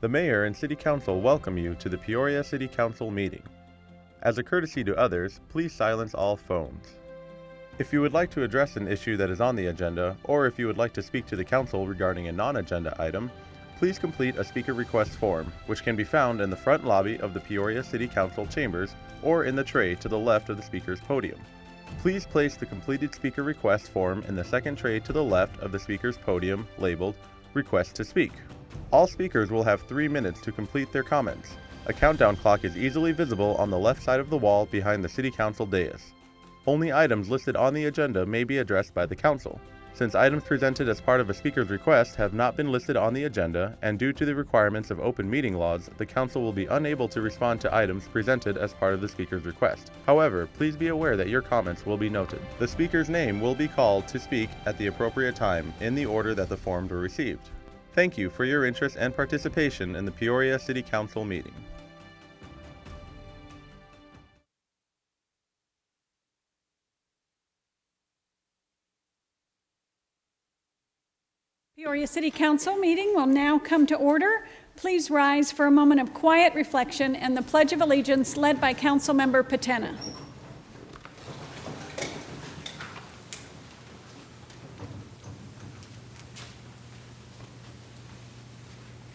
The Mayor and City Council welcome you to the Peoria City Council meeting. As a courtesy to others, please silence all phones. If you would like to address an issue that is on the agenda, or if you would like to speak to the council regarding a non-agenda item, please complete a speaker request form, which can be found in the front lobby of the Peoria City Council chambers or in the tray to the left of the speaker's podium. Please place the completed speaker request form in the second tray to the left of the speaker's podium labeled Request to Speak. All speakers will have 3 minutes to complete their comments. A countdown clock is easily visible on the left side of the wall behind the City Council dais. Only items listed on the agenda may be addressed by the Council. Since items presented as part of a speaker's request have not been listed on the agenda, and due to the requirements of open meeting laws, the Council will be unable to respond to items presented as part of the speaker's request. However, please be aware that your comments will be noted. The speaker's name will be called to speak at the appropriate time, in the order that the forms were received. Thank you for your interest and participation in the Peoria City Council meeting. Peoria City Council meeting will now come to order. Please rise for a moment of quiet reflection and the Pledge of Allegiance led by Councilmember Patena.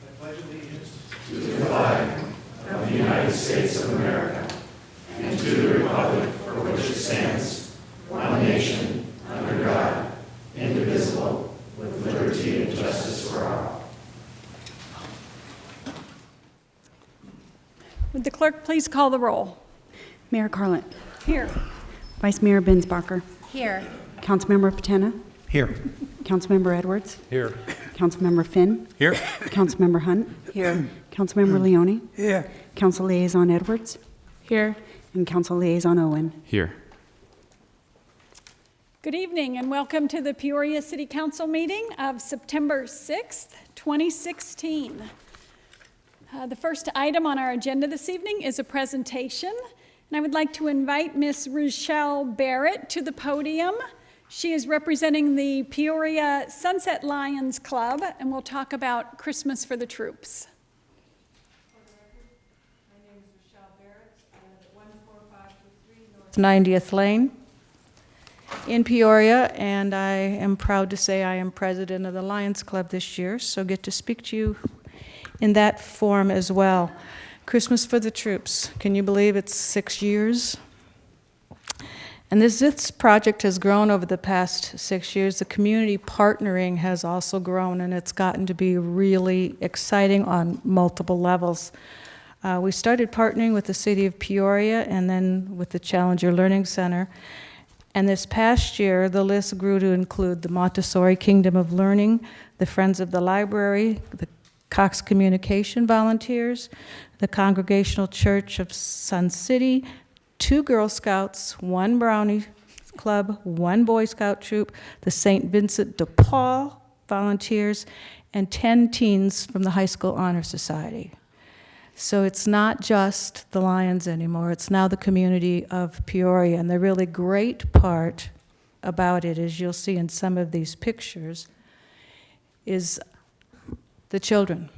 I pledge allegiance to the flag of the United States of America and to the republic for which it stands, one nation, under God, indivisible, with liberty and justice for all. Would the clerk please call the roll? Mayor Carlin. Here. Vice Mayor Binsbacher. Here. Councilmember Patena. Here. Councilmember Edwards. Here. Councilmember Finn. Here. Councilmember Hunt. Here. Councilmember Leone. Here. Council Liaison Edwards. Here. And Council Liaison Owen. Here. Good evening and welcome to the Peoria City Council meeting of September 6th, 2016. The first item on our agenda this evening is a presentation, and I would like to invite Ms. Rochelle Barrett to the podium. She is representing the Peoria Sunset Lions Club, and we'll talk about Christmas for the Troops. My name is Rochelle Barrett. I live at 14523 North 90th Lane in Peoria, and I am proud to say I am president of the Lions Club this year, so get to speak to you in that form as well. Christmas for the Troops. Can you believe it's 6 years? And this project has grown over the past 6 years. The community partnering has also grown, and it's gotten to be really exciting on multiple levels. We started partnering with the city of Peoria and then with the Challenger Learning Center. And this past year, the list grew to include the Montessori Kingdom of Learning, the Friends of the Library, the Cox Communication Volunteers, the Congregational Church of Sun City, 2 Girl Scouts, 1 Brownie Club, 1 Boy Scout troop, the St. Vincent de Paul Volunteers, and 10 teens from the High School Honor Society. So it's not just the Lions anymore, it's now the community of Peoria. And the really great part about it, as you'll see in some of these pictures, is the children.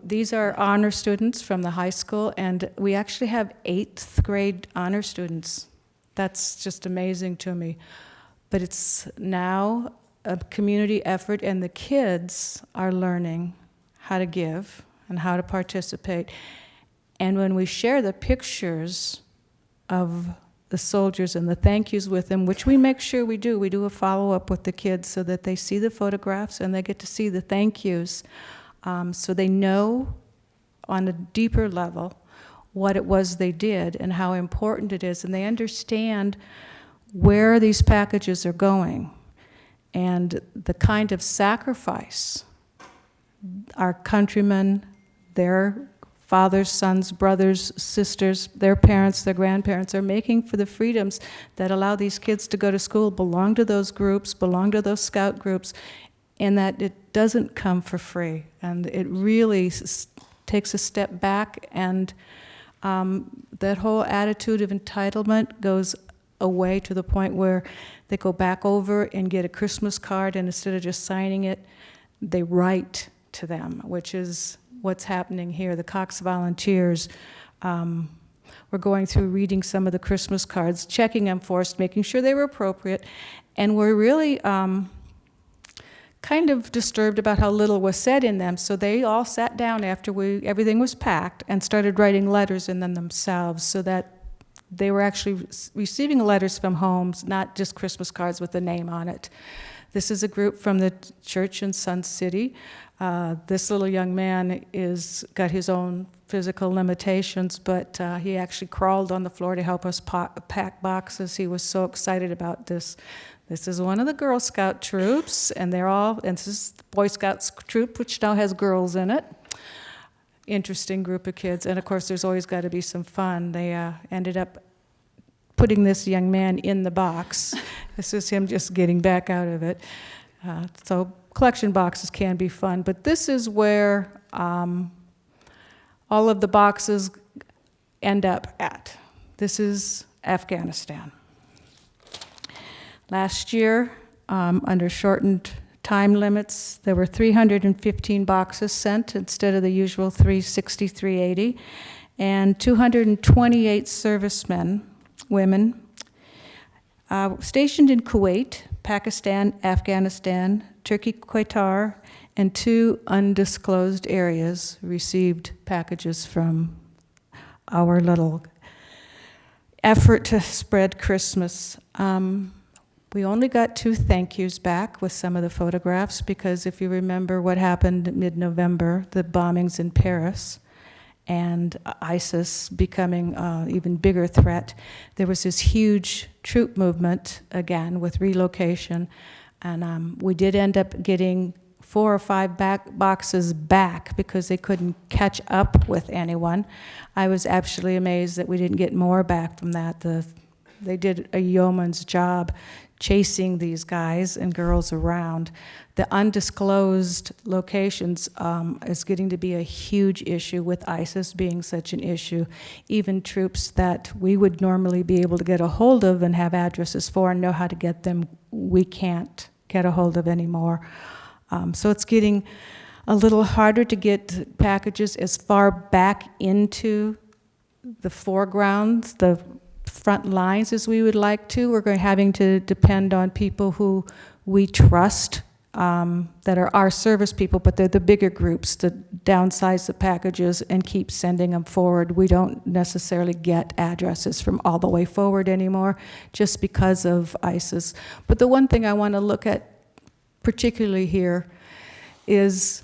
These are honor students from the high school, and we actually have 8th grade honor students. That's just amazing to me. But it's now a community effort, and the kids are learning how to give and how to participate. And when we share the pictures of the soldiers and the thank yous with them, which we make sure we do a follow-up with the kids so that they see the photographs and they get to see the thank yous, so they know on a deeper level what it was they did and how important it is, and they understand where these packages are going and the kind of sacrifice our countrymen, their fathers, sons, brothers, sisters, their parents, their grandparents are making for the freedoms that allow these kids to go to school, belong to those groups, belong to those scout groups, and that it doesn't come for free. And it really takes a step back, and that whole attitude of entitlement goes away to the point where they go back over and get a Christmas card, and instead of just signing it, they write to them, which is what's happening here. The Cox Volunteers were going through reading some of the Christmas cards, checking them for us, making sure they were appropriate, and we're really kind of disturbed about how little was said in them. So they all sat down after everything was packed and started writing letters in them themselves, so that they were actually receiving letters from homes, not just Christmas cards with a name on it. This is a group from the church in Sun City. This little young man got his own physical limitations, but he actually crawled on the floor to help us pack boxes. He was so excited about this. This is one of the Girl Scout troops, and this is the Boy Scouts troop, which now has girls in it. Interesting group of kids, and of course there's always got to be some fun. They ended up putting this young man in the box. This is him just getting back out of it. So collection boxes can be fun, but this is where all of the boxes end up at. This is Afghanistan. Last year, under shortened time limits, there were 315 boxes sent instead of the usual 360, 380, and 228 servicemen, women, stationed in Kuwait, Pakistan, Afghanistan, Turkey, Qatar, and 2 undisclosed areas received packages from our little effort to spread Christmas. We only got 2 thank yous back with some of the photographs, because if you remember what happened mid-November, the bombings in Paris, and ISIS becoming an even bigger threat, there was this huge troop movement, again, with relocation, and we did end up getting 4 or 5 boxes back because they couldn't catch up with anyone. I was absolutely amazed that we didn't get more back from that. They did a yeoman's job chasing these guys and girls around. The undisclosed locations is getting to be a huge issue, with ISIS being such an issue. Even troops that we would normally be able to get a hold of and have addresses for and know how to get them, we can't get a hold of anymore. So it's getting a little harder to get packages as far back into the foreground, the front lines, as we would like to. We're having to depend on people who we trust, that are our service people, but they're the bigger groups that downsize the packages and keep sending them forward. We don't necessarily get addresses from all the way forward anymore, just because of ISIS. But the one thing I want to look at particularly here is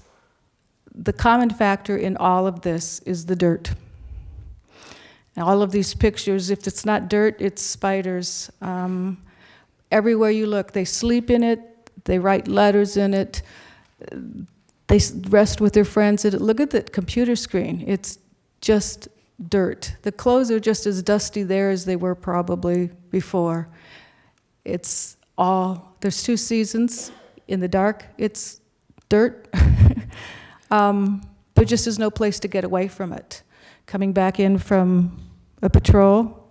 the common factor in all of this is the dirt. And all of these pictures, if it's not dirt, it's spiders. Everywhere you look, they sleep in it, they write letters in it, they rest with their friends in it. Look at the computer screen. It's just dirt. The clothes are just as dusty there as they were probably before. There's 2 seasons. In the dark, it's dirt. There just is no place to get away from it. Coming back in from a patrol,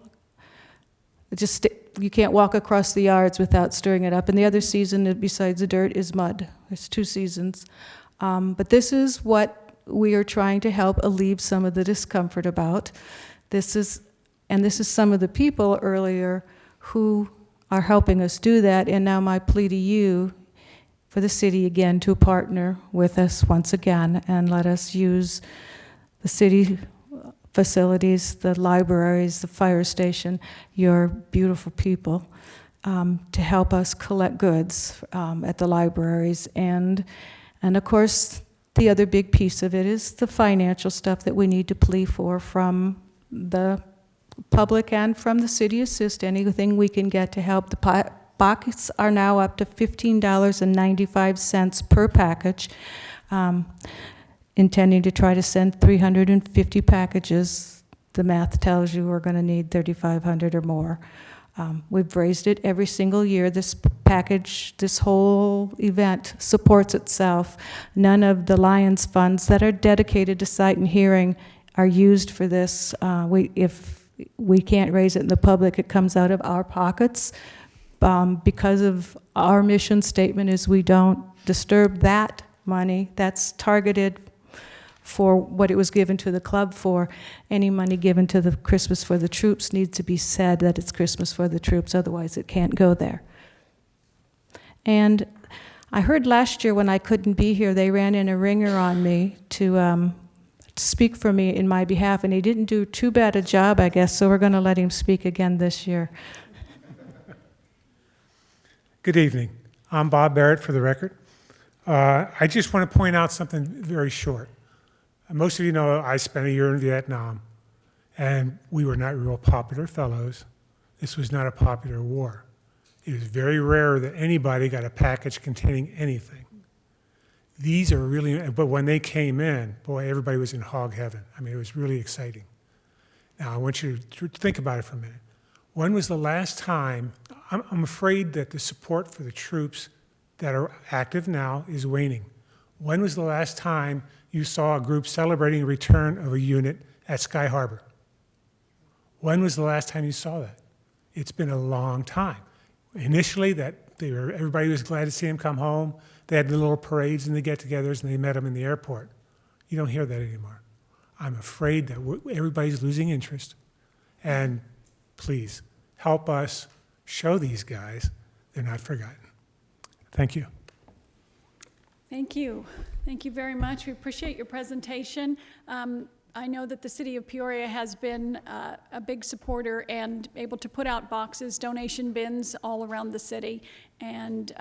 you can't walk across the yards without stirring it up. And the other season, besides the dirt, is mud. There's 2 seasons. But this is what we are trying to help alleviate some of the discomfort about. This is some of the people earlier who are helping us do that. And now my plea to you, for the city again, to partner with us once again and let us use the city facilities, the libraries, the fire station, your beautiful people, to help us collect goods at the libraries. And of course, the other big piece of it is the financial stuff that we need to plea for from the public and from the city assist, anything we can get to help. The pockets are now up to $15.95 per package, intending to try to send 350 packages. The math tells you we're going to need 3,500 or more. We've raised it every single year. This package, this whole event supports itself. None of the Lions funds that are dedicated to sight and hearing are used for this. If we can't raise it in the public, it comes out of our pockets. Because of our mission statement is we don't disturb that money. That's targeted for what it was given to the club for. Any money given to the Christmas for the Troops needs to be said that it's Christmas for the Troops, otherwise it can't go there. And I heard last year when I couldn't be here, they ran in a ringer on me to speak for me in my behalf, and he didn't do too bad a job, I guess, so we're going to let him speak again this year. Good evening. I'm Bob Barrett, for the record. I just want to point out something very short. Most of you know I spent a year in Vietnam, and we were not real popular fellows. This was not a popular war. It was very rare that anybody got a package containing anything. These are really, but when they came in, boy, everybody was in hog heaven. I mean, it was really exciting. Now, I want you to think about it for a minute. When was the last time, I'm afraid that the support for the troops that are active now is waning. When was the last time you saw a group celebrating the return of a unit at Sky Harbor? When was the last time you saw that? It's been a long time. Initially, everybody was glad to see them come home. They had the little parades and the get-togethers, and they met them in the airport. You don't hear that anymore. I'm afraid that everybody's losing interest. And please, help us show these guys they're not forgotten. Thank you. Thank you. Thank you very much. We appreciate your presentation. I know that the city of Peoria has been a big supporter and able to put out boxes, donation bins all around the city. And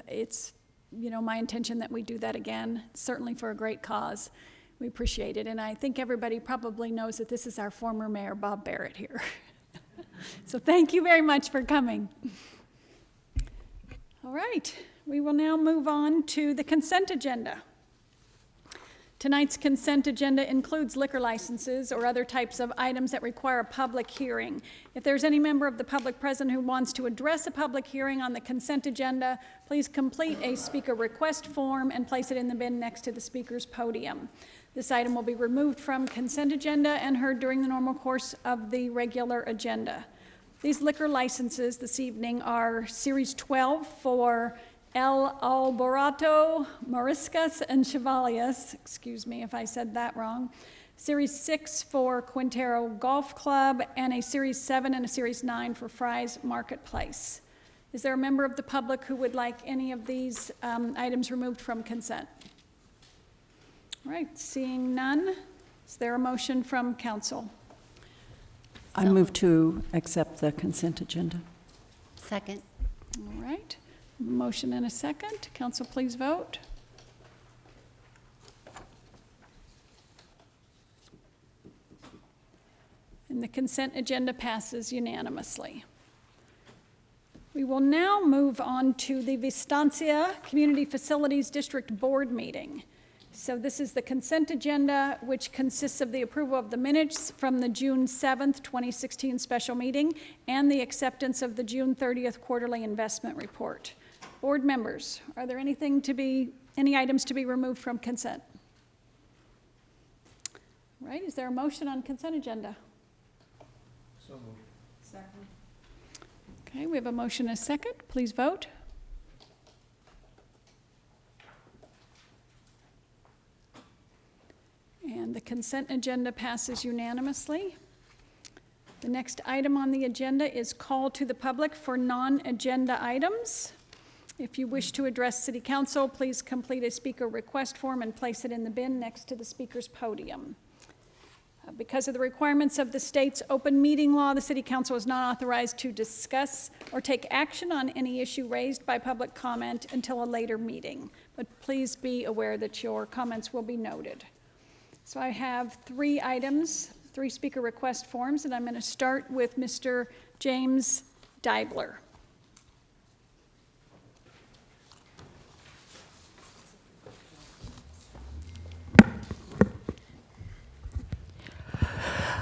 it's, my intention that we do that again, certainly for a great cause. We appreciate it. And I think everybody probably knows that this is our former mayor, Bob Barrett, here. So thank you very much for coming. All right, we will now move on to the consent agenda. Tonight's consent agenda includes liquor licenses or other types of items that require a public hearing. If there's any member of the public present who wants to address a public hearing on the consent agenda, please complete a speaker request form and place it in the bin next to the speaker's podium. This item will be removed from consent agenda and heard during the normal course of the regular agenda. These liquor licenses this evening are Series 12 for El Alborato, Moriscas, and Chevaliers, excuse me if I said that wrong, Series 6 for Quintero Golf Club, and a Series 7 and a Series 9 for Fry's Marketplace. Is there a member of the public who would like any of these items removed from consent? All right, seeing none, is there a motion from council? I move to accept the consent agenda. Second. All right, motion and a second. Council, please vote. And the consent agenda passes unanimously. We will now move on to the Vistancia Community Facilities District Board meeting. So this is the consent agenda, which consists of the approval of the minutes from the June 7th, 2016 special meeting and the acceptance of the June 30th quarterly investment report. Board members, are there any items to be removed from consent? All right, is there a motion on consent agenda? So moved. Second. Okay, we have a motion and a second. Please vote. And the consent agenda passes unanimously. The next item on the agenda is call to the public for non-agenda items. If you wish to address City Council, please complete a speaker request form and place it in the bin next to the speaker's podium. Because of the requirements of the state's open meeting law, the City Council is not authorized to discuss or take action on any issue raised by public comment until a later meeting. But please be aware that your comments will be noted. So I have 3 items, 3 speaker request forms, and I'm going to start with Mr. James Deibler.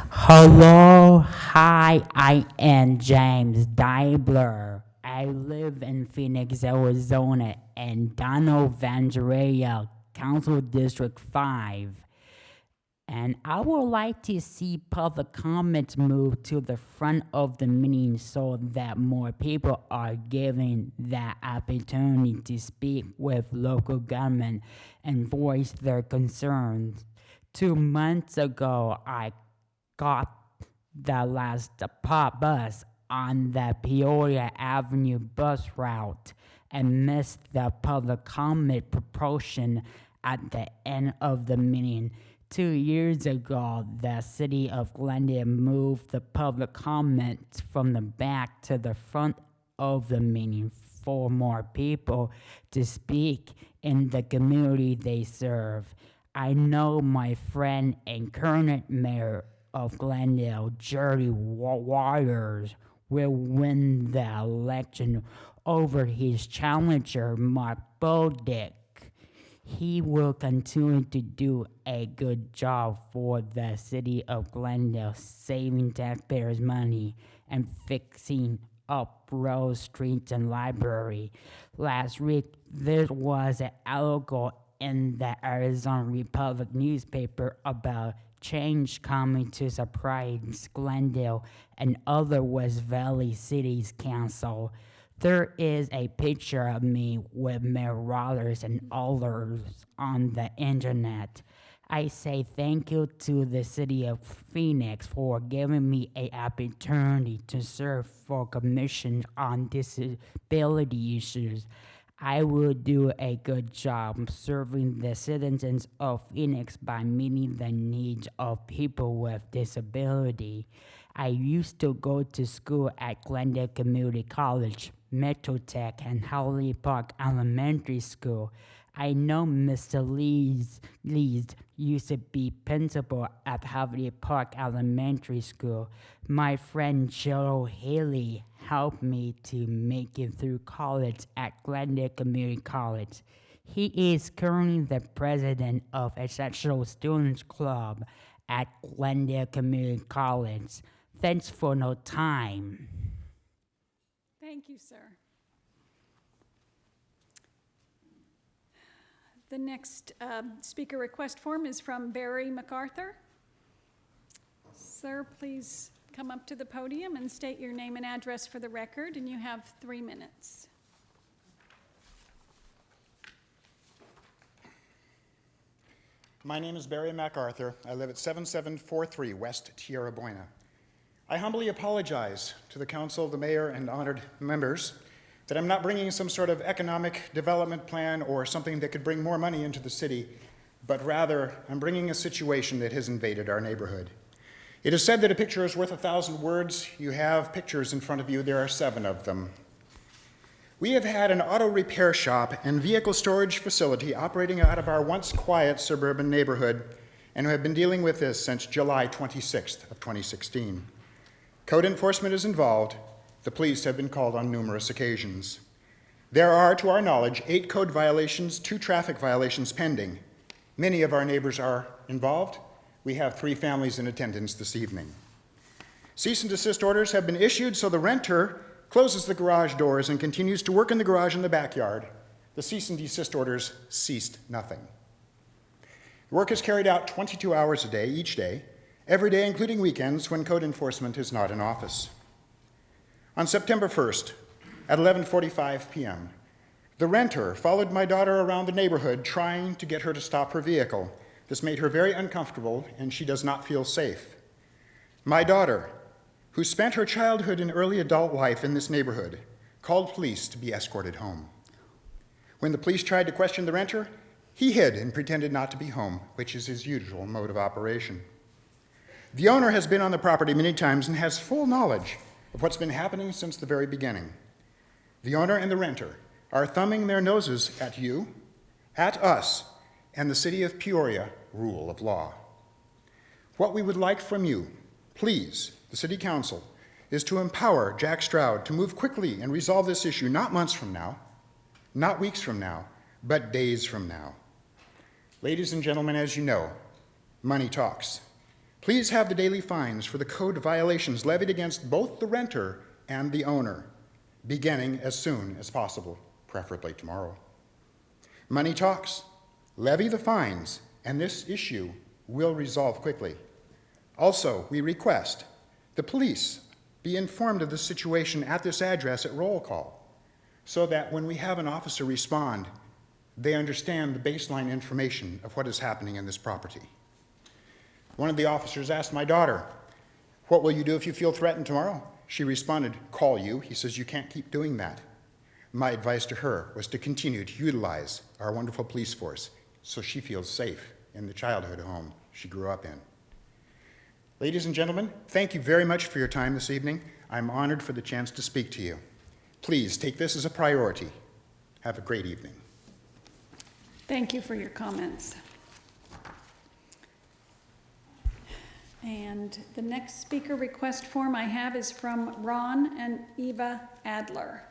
Hello, hi, I am James Deibler. I live in Phoenix, Arizona, in Dono Vangeria, Council District 5. And I would like to see public comments move to the front of the meeting so that more people are given that opportunity to speak with local government and voice their concerns. 2 months ago, I got the last bus on the Peoria Avenue bus route and missed the public comment portion at the end of the meeting. 2 years ago, the city of Glendale moved the public comments from the back to the front of the meeting for more people to speak in the community they serve. I know my friend and current mayor of Glendale, Jerry Waters, will win the election over his challenger, Mark Bodick. He will continue to do a good job for the city of Glendale, saving taxpayers' money and fixing up roads, streets, and library. Last week, there was an article in the Arizona Republic newspaper about change coming to surprise Glendale and other West Valley Cities Council. There is a picture of me with Mayor Rollers and others on the internet. I say thank you to the city of Phoenix for giving me an opportunity to serve for commission on disability issues. I will do a good job serving the citizens of Phoenix by meeting the needs of people with disability. I used to go to school at Glendale Community College, Metro Tech, and Howley Park Elementary School. I know Mr. Lees used to be principal at Howley Park Elementary School. My friend Joe Haley helped me to make it through college at Glendale Community College. He is currently the president of Exceptional Students Club at Glendale Community College. Thanks for no time. Thank you, sir. The next speaker request form is from Barry MacArthur. Sir, please come up to the podium and state your name and address for the record, and you have 3 minutes. My name is Barry MacArthur. I live at 7743 West Tierra Buena. I humbly apologize to the council, the mayor, and honored members that I'm not bringing some sort of economic development plan or something that could bring more money into the city, but rather I'm bringing a situation that has invaded our neighborhood. It is said that a picture is worth 1,000 words. You have pictures in front of you. There are 7 of them. We have had an auto repair shop and vehicle storage facility operating out of our once quiet suburban neighborhood and have been dealing with this since July 26th of 2016. Code enforcement is involved. The police have been called on numerous occasions. There are, to our knowledge, 8 code violations, 2 traffic violations pending. Many of our neighbors are involved. We have 3 families in attendance this evening. Cease and desist orders have been issued, so the renter closes the garage doors and continues to work in the garage in the backyard. The cease and desist orders ceased nothing. Work is carried out 22 hours a day, each day, every day including weekends when code enforcement is not in office. On September 1st, at 11:45 p.m., the renter followed my daughter around the neighborhood trying to get her to stop her vehicle. This made her very uncomfortable, and she does not feel safe. My daughter, who spent her childhood and early adult life in this neighborhood, called police to be escorted home. When the police tried to question the renter, he hid and pretended not to be home, which is his usual mode of operation. The owner has been on the property many times and has full knowledge of what's been happening since the very beginning. The owner and the renter are thumbing their noses at you, at us, and the city of Peoria rule of law. What we would like from you, please, the city council, is to empower Jack Stroud to move quickly and resolve this issue, not months from now, not weeks from now, but days from now. Ladies and gentlemen, as you know, money talks. Please have the daily fines for the code violations levied against both the renter and the owner, beginning as soon as possible, preferably tomorrow. Money talks. Levy the fines, and this issue will resolve quickly. Also, we request the police be informed of the situation at this address at roll call, so that when we have an officer respond, they understand the baseline information of what is happening in this property. One of the officers asked my daughter, "What will you do if you feel threatened tomorrow?" She responded, "Call you." He says, "You can't keep doing that." My advice to her was to continue to utilize our wonderful police force so she feels safe in the childhood home she grew up in. Ladies and gentlemen, thank you very much for your time this evening. I'm honored for the chance to speak to you. Please take this as a priority. Have a great evening. Thank you for your comments. And the next speaker request form I have is from Ron and Eva Adler.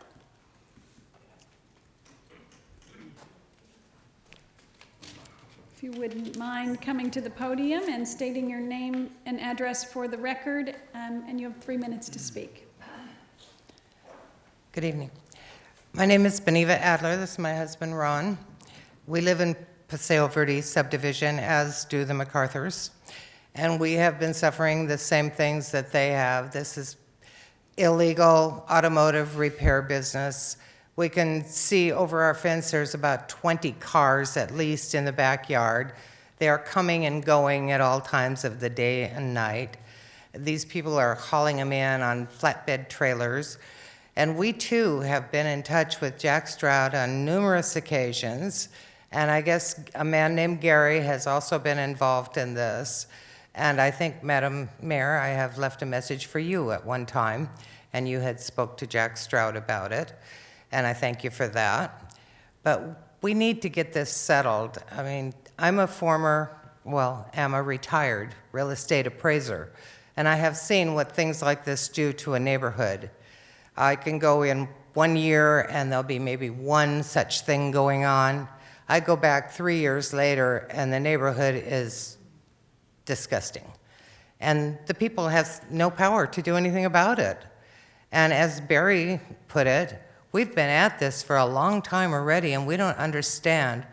If you wouldn't mind coming to the podium and stating your name and address for the record, and you have 3 minutes to speak. Good evening. My name is Beneva Adler. This is my husband, Ron. We live in Paseo Verde subdivision, as do the MacArthurs, and we have been suffering the same things that they have. This is illegal automotive repair business. We can see over our fence there's about 20 cars at least in the backyard. They are coming and going at all times of the day and night. These people are hauling them in on flatbed trailers. And we too have been in touch with Jack Stroud on numerous occasions. And I guess a man named Gary has also been involved in this. And I think, Madam Mayor, I have left a message for you at one time, and you had spoke to Jack Stroud about it. And I thank you for that. But we need to get this settled. I mean, I'm a retired real estate appraiser, and I have seen what things like this do to a neighborhood. I can go in 1 year and there'll be maybe one such thing going on. I go back 3 years later and the neighborhood is disgusting. And the people have no power to do anything about it. And as Barry put it, we've been at this for a long time already, and we don't understand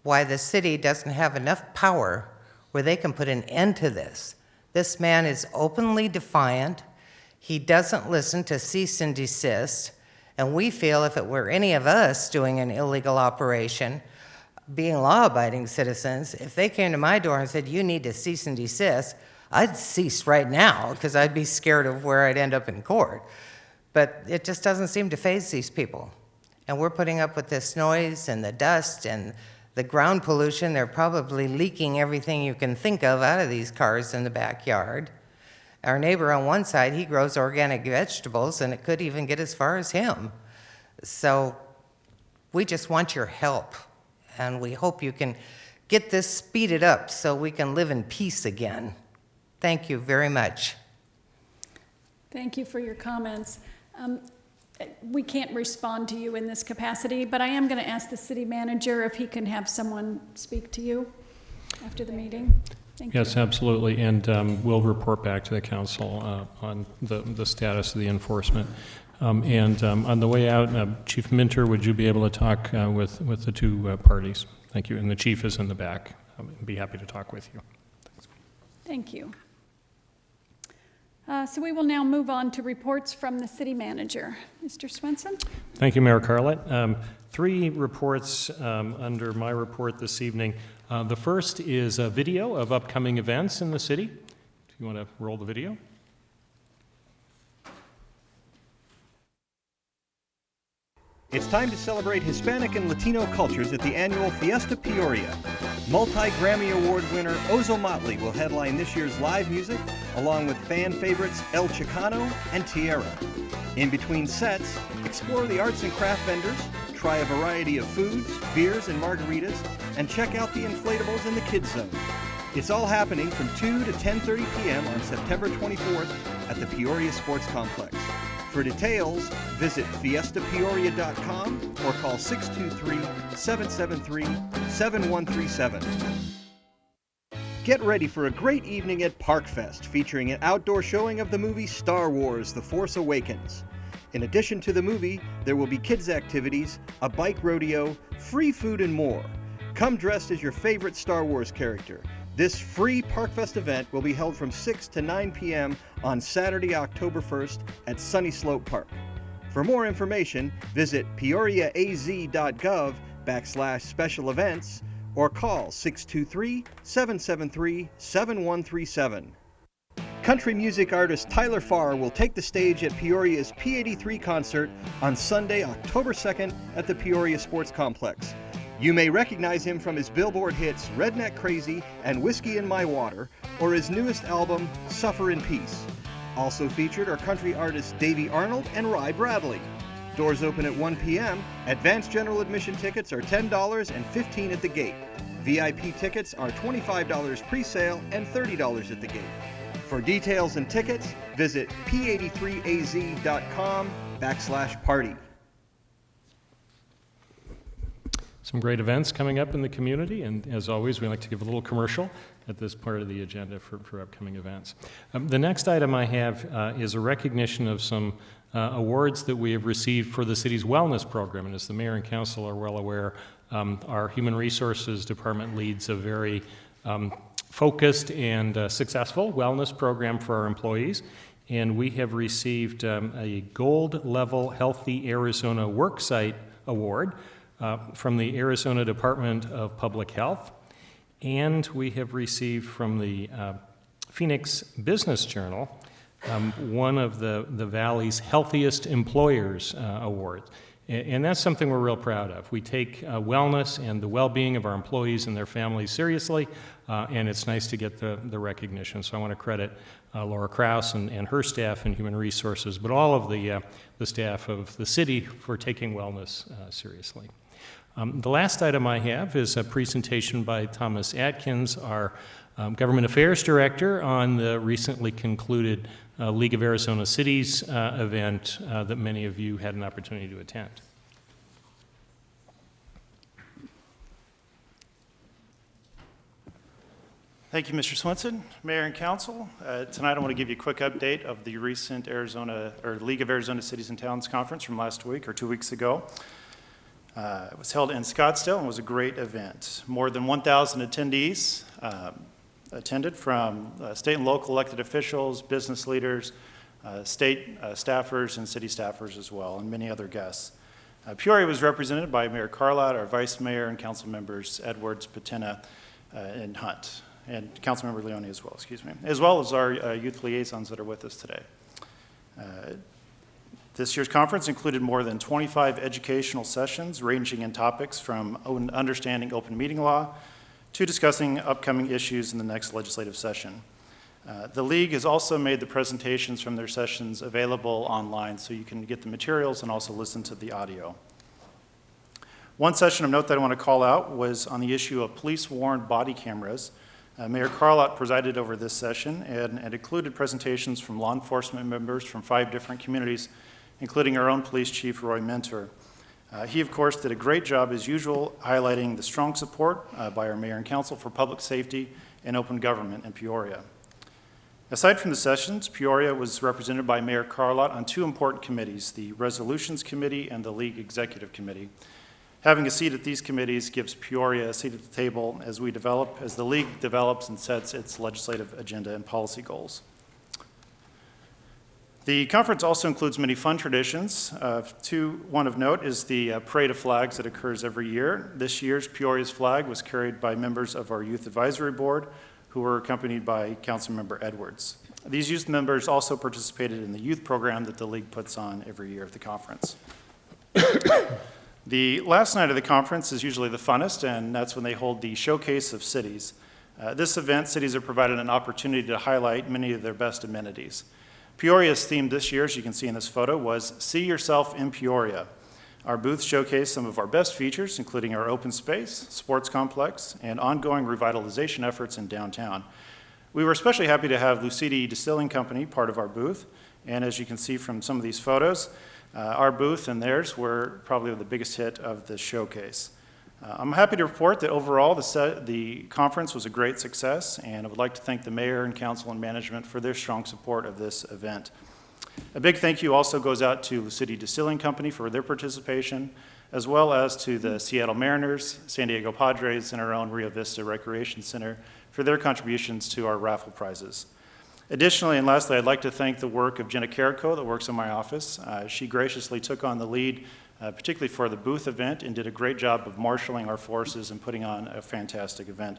why the city doesn't have enough power where they can put an end to this. This man is openly defiant. He doesn't listen to cease and desist, and we feel if it were any of us doing an illegal operation, being law-abiding citizens, if they came to my door and said, "You need to cease and desist," I'd cease right now because I'd be scared of where I'd end up in court. But it just doesn't seem to faze these people. And we're putting up with this noise and the dust and the ground pollution. They're probably leaking everything you can think of out of these cars in the backyard. Our neighbor on one side, he grows organic vegetables, and it could even get as far as him. So we just want your help, and we hope you can get this speeded up so we can live in peace again. Thank you very much. Thank you for your comments. We can't respond to you in this capacity, but I am going to ask the city manager if he can have someone speak to you after the meeting. Thank you. Yes, absolutely, and we'll report back to the council on the status of the enforcement. And on the way out, Chief Minter, would you be able to talk with the two parties? Thank you, and the chief is in the back. I'd be happy to talk with you. Thanks. Thank you. So we will now move on to reports from the city manager. Mr. Swenson? Thank you, Mayor Carlett. 3 reports under my report this evening. The first is a video of upcoming events in the city. If you want to roll the video. It's time to celebrate Hispanic and Latino cultures at the annual Fiesta Peoria. Multi-Grammy Award winner Ozo Motley will headline this year's live music, along with fan favorites El Chicano and Tierra. In between sets, explore the arts and craft vendors, try a variety of foods, beers, and margaritas, and check out the inflatables in the kids zone. It's all happening from 2 to 10:30 p.m. on September 24th at the Peoria Sports Complex. For details, visit fiestapeoria.com or call 623-773-7137. Get ready for a great evening at ParkFest, featuring an outdoor showing of the movie Star Wars: The Force Awakens. In addition to the movie, there will be kids' activities, a bike rodeo, free food, and more. Come dressed as your favorite Star Wars character. This free ParkFest event will be held from 6 to 9 p.m. on Saturday, October 1st at Sunny Slope Park. For more information, visit peoriaaz.gov/special events or call 623-773-7137. Country music artist Tyler Farr will take the stage at Peoria's P83 concert on Sunday, October 2nd at the Peoria Sports Complex. You may recognize him from his Billboard hits Redneck Crazy and Whiskey in My Water, or his newest album, Suffer in Peace. Also featured are country artists Davey Arnold and Rye Bradley. Doors open at 1 p.m. Advanced general admission tickets are $10 and $15 at the gate. VIP tickets are $25 pre-sale and $30 at the gate. For details and tickets, visit p83az.com/party. Some great events coming up in the community, and as always, we like to give a little commercial at this part of the agenda for upcoming events. The next item I have is a recognition of some awards that we have received for the city's wellness program, and as the mayor and council are well aware, our human resources department leads a very focused and successful wellness program for our employees, and we have received a gold level Healthy Arizona Worksite Award from the Arizona Department of Public Health, and we have received from the Phoenix Business Journal one of the Valley's Healthiest Employers Awards. And that's something we're real proud of. We take wellness and the well-being of our employees and their families seriously, and it's nice to get the recognition. So I want to credit Laura Kraus and her staff in Human Resources, but all of the staff of the city for taking wellness seriously. The last item I have is a presentation by Thomas Atkins, our Government Affairs Director, on the recently concluded League of Arizona Cities event that many of you had an opportunity to attend. Thank you, Mr. Swenson. Mayor and Council, tonight I want to give you a quick update of the recent League of Arizona Cities and Towns conference from last week or 2 weeks ago. It was held in Scottsdale and was a great event. More than 1,000 attendees attended from state and local elected officials, business leaders, state staffers, and city staffers as well, and many other guests. Peoria was represented by Mayor Carlott, our Vice Mayor, and Council members Edwards, Patina, and Hunt, and Councilmember Leone as well, as well as our youth liaisons that are with us today. This year's conference included more than 25 educational sessions ranging in topics from understanding open meeting law to discussing upcoming issues in the next legislative session. The League has also made the presentations from their sessions available online so you can get the materials and also listen to the audio. One session of note that I want to call out was on the issue of police-worn body cameras. Mayor Carlott presided over this session and included presentations from law enforcement members from 5 different communities, including our own police chief, Roy Mentor. He, of course, did a great job, as usual, highlighting the strong support by our mayor and council for public safety and open government in Peoria. Aside from the sessions, Peoria was represented by Mayor Carlott on 2 important committees, the Resolutions Committee and the League Executive Committee. Having a seat at these committees gives Peoria a seat at the table as the League develops and sets its legislative agenda and policy goals. The conference also includes many fun traditions. One of note is the Parade of Flags that occurs every year. This year's Peoria's flag was carried by members of our Youth Advisory Board, who were accompanied by Councilmember Edwards. These youth members also participated in the youth program that the League puts on every year at the conference. The last night of the conference is usually the funnest, and that's when they hold the Showcase of Cities. This event, cities are provided an opportunity to highlight many of their best amenities. Peoria's theme this year, as you can see in this photo, was See Yourself in Peoria. Our booth showcased some of our best features, including our open space, sports complex, and ongoing revitalization efforts in downtown. We were especially happy to have Lucidi Distilling Company part of our booth, and as you can see from some of these photos, our booth and theirs were probably the biggest hit of the showcase. I'm happy to report that overall the conference was a great success, and I would like to thank the mayor and council and management for their strong support of this event. A big thank you also goes out to Lucidi Distilling Company for their participation, as well as to the Seattle Mariners, San Diego Padres, and our own Rio Vista Recreation Center for their contributions to our raffle prizes. Additionally, and lastly, I'd like to thank the work of Jenna Carrico that works in my office. She graciously took on the lead, particularly for the booth event, and did a great job of marshaling our forces and putting on a fantastic event.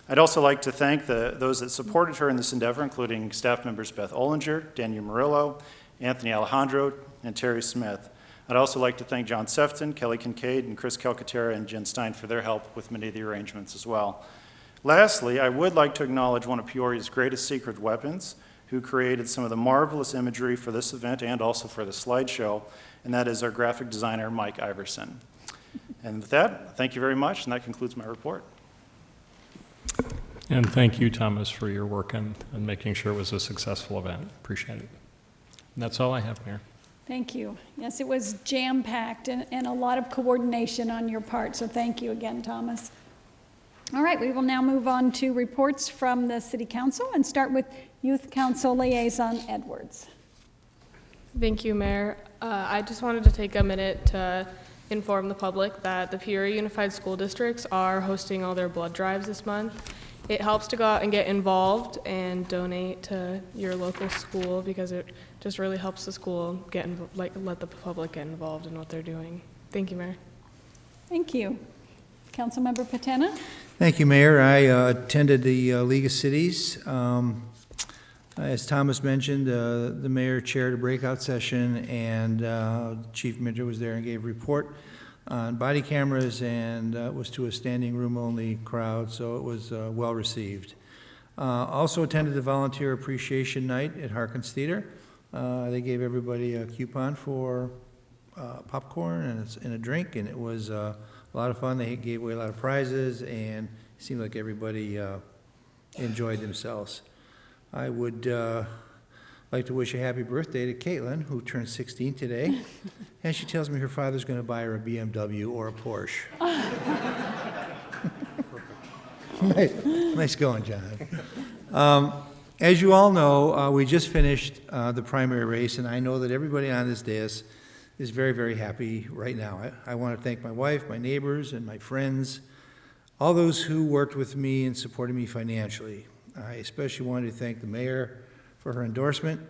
I'd also like to thank those that supported her in this endeavor, including staff members Beth Ollinger, Daniel Murillo, Anthony Alejandro, and Terry Smith. I'd also like to thank John Sefton, Kelly Kincaid, and Chris Calcaterra and Jen Stein for their help with many of the arrangements as well. Lastly, I would like to acknowledge one of Peoria's greatest secret weapons, who created some of the marvelous imagery for this event and also for the slideshow, and that is our graphic designer, Mike Iverson. And with that, thank you very much, and that concludes my report. And thank you, Thomas, for your work on making sure it was a successful event. Appreciate it. And that's all I have, Mayor. Thank you. Yes, it was jam-packed and a lot of coordination on your part, so thank you again, Thomas. All right, we will now move on to reports from the City Council and start with Youth Council Liaison Edwards. Thank you, Mayor. I just wanted to take a minute to inform the public that the Peoria Unified School Districts are hosting all their blood drives this month. It helps to go out and get involved and donate to your local school because it just really helps the school let the public get involved in what they're doing. Thank you, Mayor. Thank you. Councilmember Patena? Thank you, Mayor. I attended the League of Cities. As Thomas mentioned, the mayor chaired a breakout session, and Chief Minter was there and gave a report on body cameras, and it was to a standing room only crowd, so it was well received. Also attended the Volunteer Appreciation Night at Harkins Theater. They gave everybody a coupon for popcorn and a drink, and it was a lot of fun. They gave away a lot of prizes, and it seemed like everybody enjoyed themselves. I would like to wish a happy birthday to Caitlin, who turned 16 today, and she tells me her father's going to buy her a BMW or a Porsche. Nice going, John. As you all know, we just finished the primary race, and I know that everybody on this dais is very, very happy right now. I want to thank my wife, my neighbors, and my friends, all those who worked with me and supported me financially. I especially wanted to thank the mayor for her endorsement,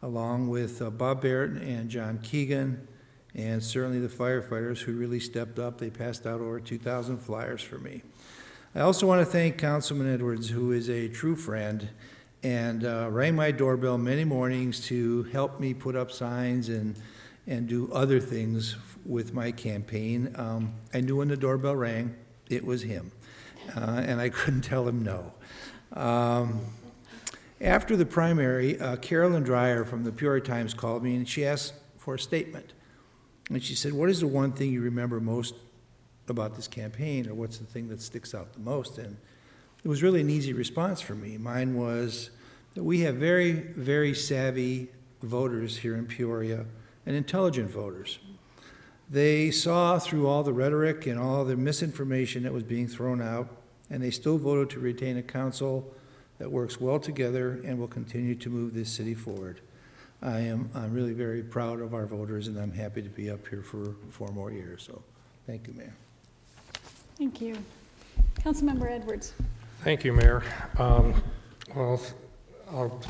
along with Bob Barrett and John Keegan, and certainly the firefighters who really stepped up. They passed out over 2,000 flyers for me. I also want to thank Councilman Edwards, who is a true friend, and rang my doorbell many mornings to help me put up signs and do other things with my campaign. I knew when the doorbell rang, it was him, and I couldn't tell him no. After the primary, Carolyn Dreyer from the Peoria Times called me, and she asked for a statement. And she said, what is the one thing you remember most about this campaign, or what's the thing that sticks out the most? And it was really an easy response for me. Mine was that we have very, very savvy voters here in Peoria, and intelligent voters. They saw through all the rhetoric and all the misinformation that was being thrown out, and they still voted to retain a council that works well together and will continue to move this city forward. I'm really very proud of our voters, and I'm happy to be up here for 4 more years. So thank you, Mayor. Thank you. Councilmember Edwards. Thank you, Mayor. Well, I'll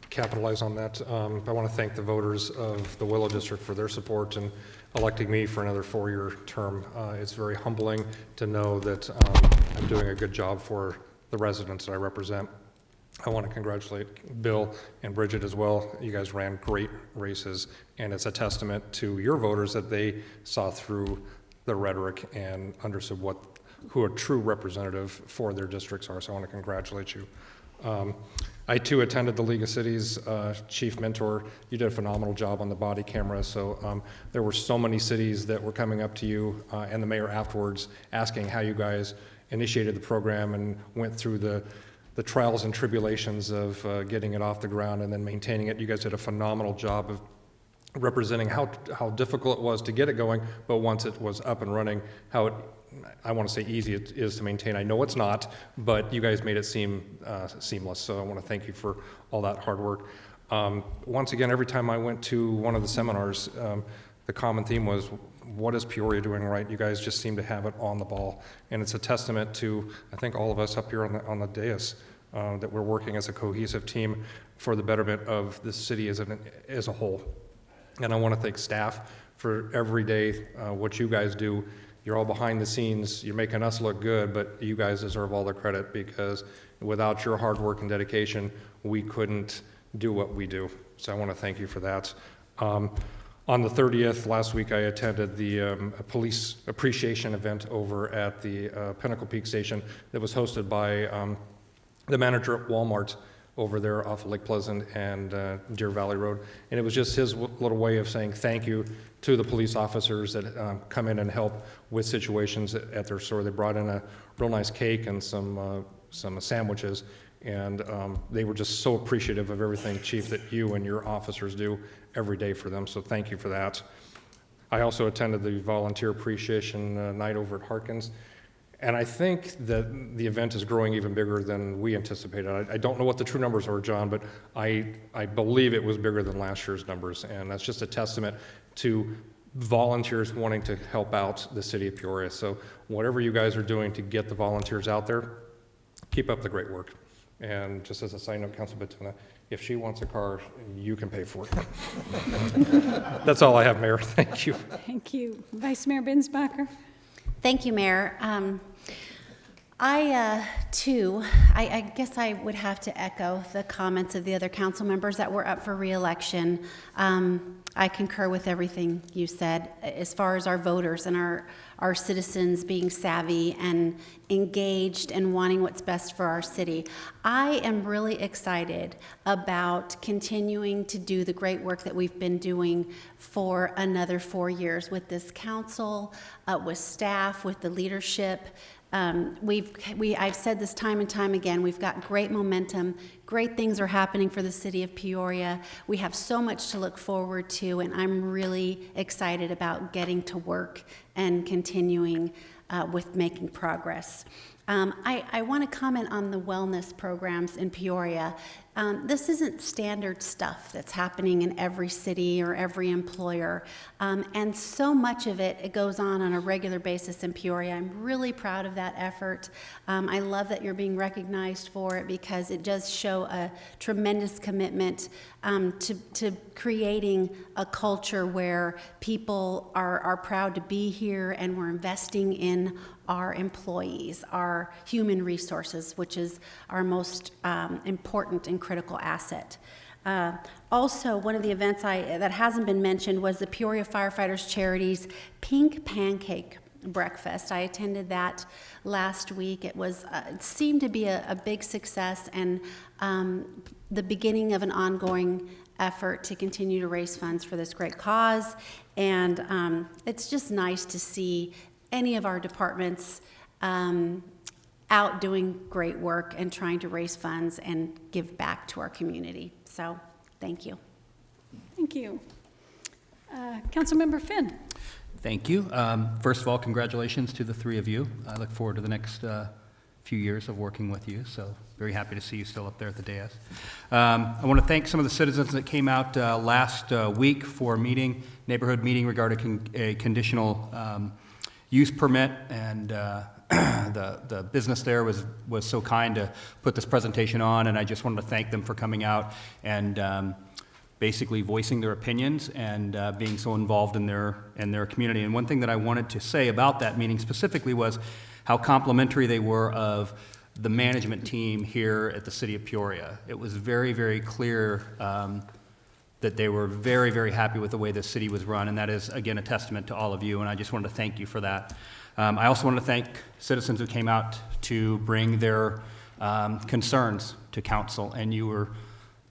capitalize on that. I want to thank the voters of the Willow District for their support and electing me for another 4-year term. It's very humbling to know that I'm doing a good job for the residents that I represent. I want to congratulate Bill and Bridget as well. You guys ran great races, and it's a testament to your voters that they saw through the rhetoric and understood who a true representative for their districts are. So I want to congratulate you. I too attended the League of Cities. Chief Mentor, you did a phenomenal job on the body camera. So there were so many cities that were coming up to you and the mayor afterwards asking how you guys initiated the program and went through the trials and tribulations of getting it off the ground and then maintaining it. You guys did a phenomenal job of representing how difficult it was to get it going, but once it was up and running, how I want to say easy it is to maintain. I know it's not, but you guys made it seem seamless. So I want to thank you for all that hard work. Once again, every time I went to one of the seminars, the common theme was, what is Peoria doing right? You guys just seem to have it on the ball. And it's a testament to, I think, all of us up here on the dais, that we're working as a cohesive team for the betterment of the city as a whole. And I want to thank staff for every day what you guys do. You're all behind the scenes. You're making us look good, but you guys deserve all the credit, because without your hard work and dedication, we couldn't do what we do. So I want to thank you for that. On the 30th, last week, I attended the police appreciation event over at the Pinnacle Peak Station that was hosted by the manager at Walmart over there off of Lake Pleasant and Deer Valley Road. And it was just his little way of saying thank you to the police officers that come in and help with situations at their store. They brought in a real nice cake and some sandwiches, and they were just so appreciative of everything, Chief, that you and your officers do every day for them, so thank you for that. I also attended the volunteer appreciation night over at Harkins, and I think that the event is growing even bigger than we anticipated. I don't know what the true numbers are, John, but I believe it was bigger than last year's numbers, and that's just a testament to volunteers wanting to help out the city of Peoria. So whatever you guys are doing to get the volunteers out there, keep up the great work. And just as a side note, Councilor Batuna, if she wants a car, you can pay for it. That's all I have, Mayor. Thank you. Thank you. Vice Mayor Binsbacher. Thank you, Mayor. I guess I would have to echo the comments of the other council members that were up for re-election. I concur with everything you said as far as our voters and our citizens being savvy and engaged and wanting what's best for our city. I am really excited about continuing to do the great work that we've been doing for another 4 years with this council, with staff, with the leadership. I've said this time and time again, we've got great momentum, great things are happening for the city of Peoria. We have so much to look forward to, and I'm really excited about getting to work and continuing with making progress. I want to comment on the wellness programs in Peoria. This isn't standard stuff that's happening in every city or every employer, and so much of it goes on a regular basis in Peoria. I'm really proud of that effort. I love that you're being recognized for it, because it does show a tremendous commitment to creating a culture where people are proud to be here, and we're investing in our employees, our human resources, which is our most important and critical asset. Also, one of the events that hasn't been mentioned was the Peoria Firefighters Charities Pink Pancake Breakfast. I attended that last week. It seemed to be a big success, and the beginning of an ongoing effort to continue to raise funds for this great cause. And it's just nice to see any of our departments out doing great work and trying to raise funds and give back to our community. So, thank you. Thank you. Councilmember Finn. Thank you. First of all, congratulations to the three of you. I look forward to the next few years of working with you, so very happy to see you still up there at the dais. I want to thank some of the citizens that came out last week for a neighborhood meeting regarding a conditional use permit, and the business there was so kind to put this presentation on, and I just wanted to thank them for coming out and basically voicing their opinions and being so involved in their community. And one thing that I wanted to say about that meeting specifically was how complimentary they were of the management team here at the City of Peoria. It was very, very clear that they were very, very happy with the way the city was run, and that is, again, a testament to all of you, and I just wanted to thank you for that. I also wanted to thank citizens who came out to bring their concerns to council, and you were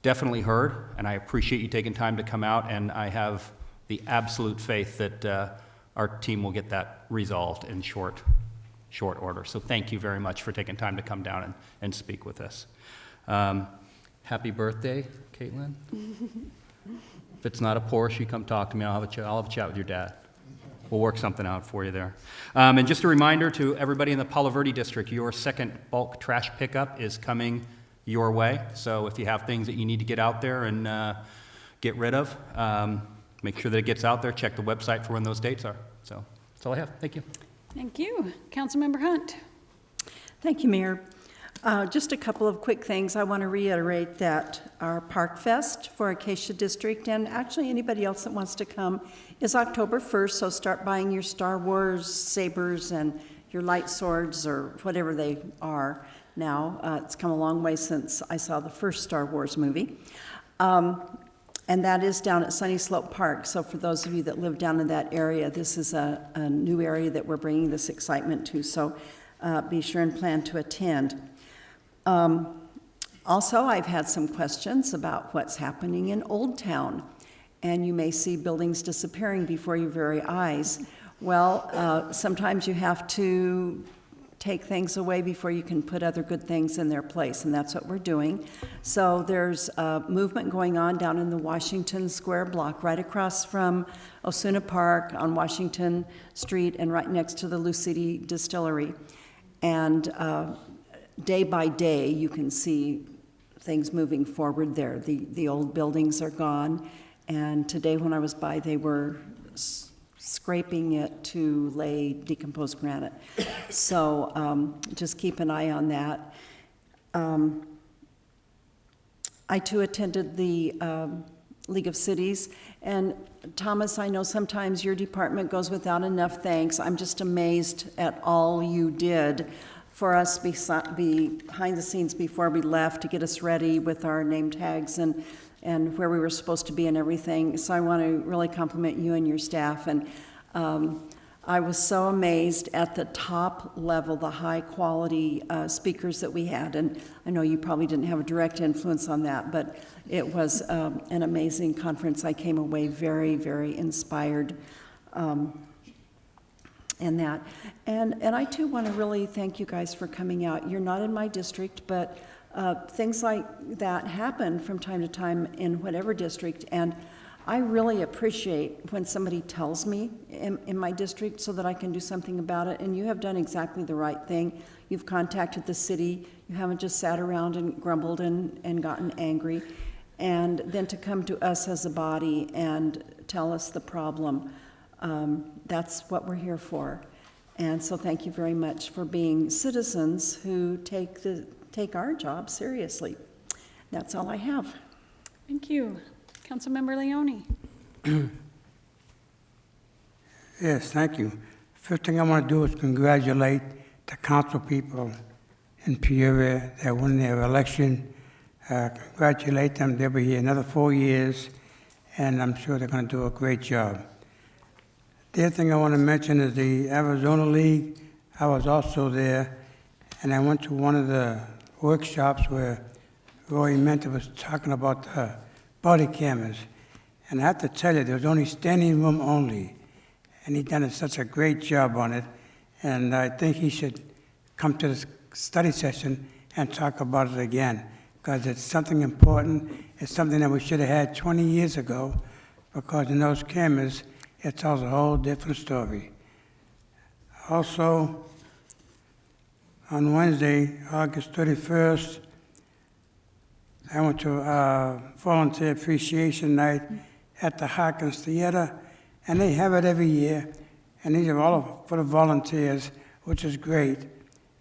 definitely heard, and I appreciate you taking time to come out, and I have the absolute faith that our team will get that resolved in short order. So thank you very much for taking time to come down and speak with us. Happy birthday, Caitlin. If it's not a Porsche, you come talk to me. I'll have a chat with your dad. We'll work something out for you there. And just a reminder to everybody in the Palo Verde District, your second bulk trash pickup is coming your way. So if you have things that you need to get out there and get rid of, make sure that it gets out there, check the website for when those dates are. So that's all I have. Thank you. Thank you. Councilmember Hunt. Thank you, Mayor. Just a couple of quick things. I want to reiterate that our Park Fest for Acacia District, and actually anybody else that wants to come, is October 1st, so start buying your Star Wars sabers and your light swords or whatever they are now. It's come a long way since I saw the first Star Wars movie. And that is down at Sunny Slope Park. So for those of you that live down in that area, this is a new area that we're bringing this excitement to. So be sure and plan to attend. Also, I've had some questions about what's happening in Old Town, and you may see buildings disappearing before your very eyes. Well, sometimes you have to take things away before you can put other good things in their place, and that's what we're doing. So there's a movement going on down in the Washington Square block, right across from Osuna Park on Washington Street and right next to the Lucidi Distillery. And day by day, you can see things moving forward there. The old buildings are gone, and today when I was by, they were scraping it to lay decomposed granite. So just keep an eye on that. I too attended the League of Cities, and Thomas, I know sometimes your department goes without enough thanks. I'm just amazed at all you did for us behind the scenes before we left to get us ready with our name tags and where we were supposed to be and everything. So I want to really compliment you and your staff. And I was so amazed at the top level, the high quality speakers that we had. And I know you probably didn't have a direct influence on that, but it was an amazing conference. I came away very, very inspired in that. And I too want to really thank you guys for coming out. You're not in my district, but things like that happen from time to time in whatever district, and I really appreciate when somebody tells me in my district so that I can do something about it, and you have done exactly the right thing. You've contacted the city. You haven't just sat around and grumbled and gotten angry, and then to come to us as a body and tell us the problem. That's what we're here for. And so thank you very much for being citizens who take our job seriously. That's all I have. Thank you. Councilmember Leone. Yes, thank you. First thing I want to do is congratulate the council people in Peoria that won their election. Congratulate them. They'll be here another 4 years, and I'm sure they're going to do a great job. The other thing I want to mention is the Arizona League. I was also there, and I went to one of the workshops where Roy Mentor was talking about the body cameras. And I have to tell you, there was only standing room only, and he done such a great job on it. And I think he should come to the study session and talk about it again, because it's something important. It's something that we should have had 20 years ago, because in those cameras, it tells a whole different story. Also, on Wednesday, August 31st, I went to Volunteer Appreciation Night at the Harkins Theater, and they have it every year, and these are all for the volunteers, which is great.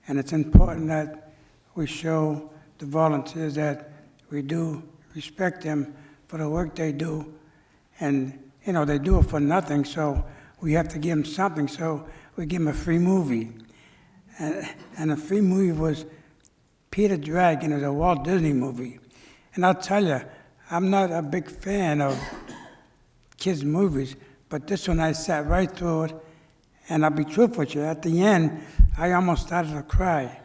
And it's important that we show the volunteers that we do respect them for the work they do. And, you know, they do it for nothing, so we have to give them something, so we give them a free movie. And the free movie was Peter Dragon. It was a Walt Disney movie. And I'll tell you, I'm not a big fan of kids' movies, but this one I sat right through it, and I'll be truthful with you. At the end, I almost started to cry.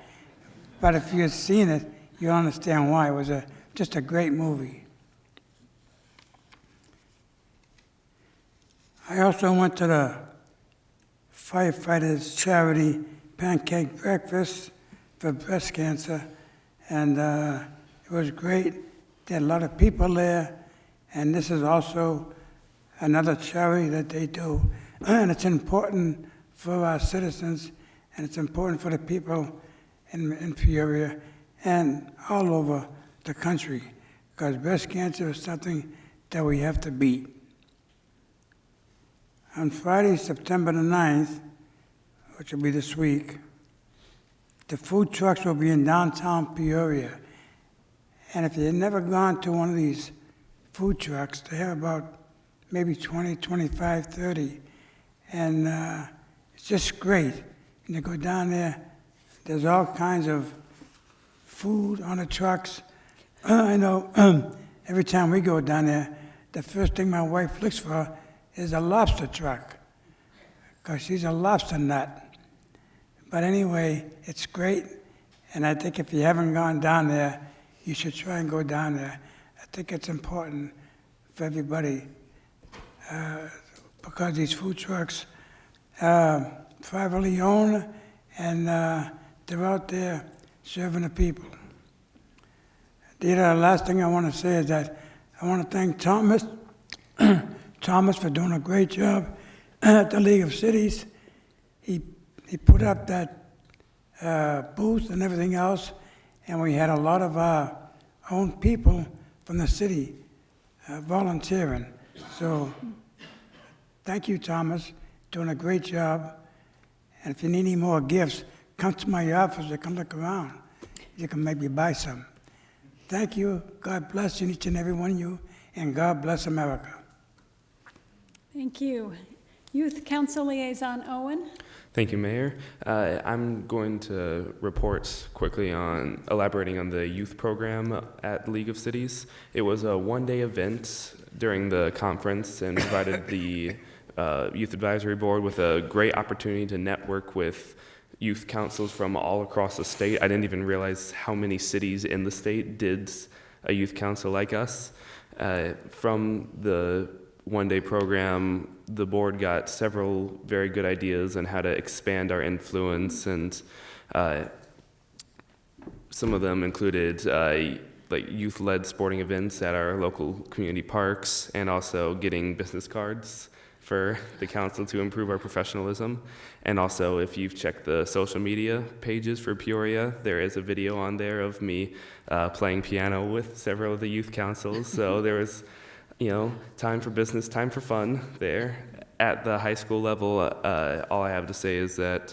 But if you had seen it, you'll understand why. It was just a great movie. I also went to the firefighters' charity pancake breakfast for breast cancer, and it was great. There are a lot of people there, and this is also another charity that they do. And it's important for our citizens, and it's important for the people in Peoria and all over the country, because breast cancer is something that we have to beat. On Friday, September the 9th, which will be this week, the food trucks will be in downtown Peoria. And if you've never gone to one of these food trucks, they have about maybe 20, 25, 30. And it's just great. And you go down there, there's all kinds of food on the trucks. I know every time we go down there, the first thing my wife looks for is a lobster truck, because she's a lobster nut. But anyway, it's great, and I think if you haven't gone down there, you should try and go down there. I think it's important for everybody, because these food trucks privately owned, and they're out there serving the people. The last thing I want to say is that I want to thank Thomas for doing a great job at the League of Cities. He put up that booth and everything else, and we had a lot of our own people from the city volunteering. So thank you, Thomas, doing a great job. And if you need any more gifts, come to my office or come look around. You can maybe buy some. Thank you. God bless each and every one of you, and God bless America. Thank you. Youth Council Liaison Owen. Thank you, Mayor. I'm going to report quickly on elaborating on the youth program at League of Cities. It was a one-day event during the conference and provided the Youth Advisory Board with a great opportunity to network with youth councils from all across the state. I didn't even realize how many cities in the state did a youth council like us. From the one-day program, the board got several very good ideas on how to expand our influence, and some of them included like youth-led sporting events at our local community parks, and also getting business cards for the council to improve our professionalism. And also, if you've checked the social media pages for Peoria, there is a video on there of me playing piano with several of the youth councils. So there was, time for business, time for fun there. At the high school level, all I have to say is that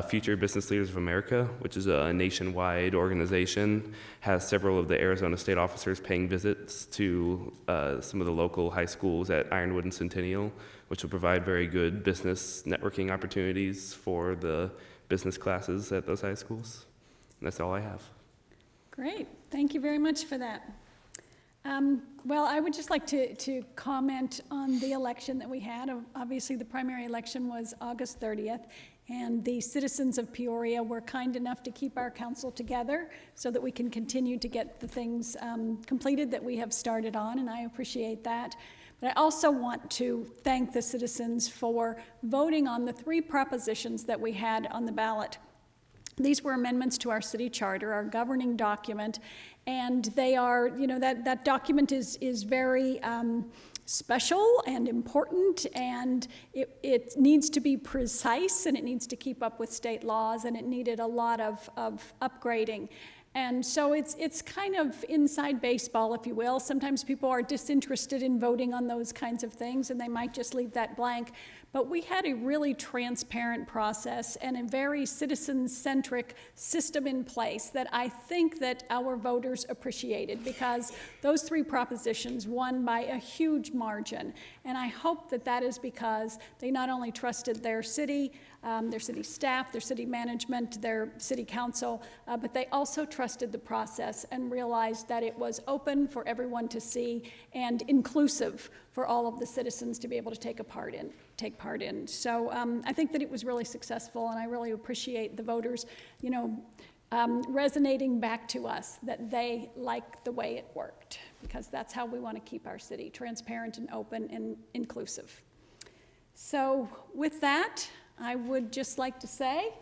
Future Business Leaders of America, which is a nationwide organization, has several of the Arizona state officers paying visits to some of the local high schools at Ironwood and Centennial, which will provide very good business networking opportunities for the business classes at those high schools. And that's all I have. Great. Thank you very much for that. Well, I would just like to comment on the election that we had. Obviously, the primary election was August 30th, and the citizens of Peoria were kind enough to keep our council together so that we can continue to get the things completed that we have started on, and I appreciate that. But I also want to thank the citizens for voting on the 3 propositions that we had on the ballot. These were amendments to our city charter, our governing document, and they are, that document is very special and important, and it needs to be precise, and it needs to keep up with state laws, and it needed a lot of upgrading. And so it's kind of inside baseball, if you will. Sometimes people are disinterested in voting on those kinds of things, and they might just leave that blank. But we had a really transparent process and a very citizen-centric system in place that I think that our voters appreciated, because those 3 propositions won by a huge margin. And I hope that that is because they not only trusted their city staff, their city management, their city council, but they also trusted the process and realized that it was open for everyone to see and inclusive for all of the citizens to be able to take part in. So I think that it was really successful, and I really appreciate the voters, resonating back to us that they like the way it worked, because that's how we want to keep our city transparent and open and inclusive. So with that, I would just like to say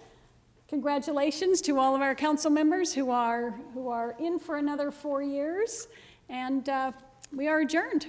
congratulations to all of our council members who are in for another 4 years, and we are adjourned.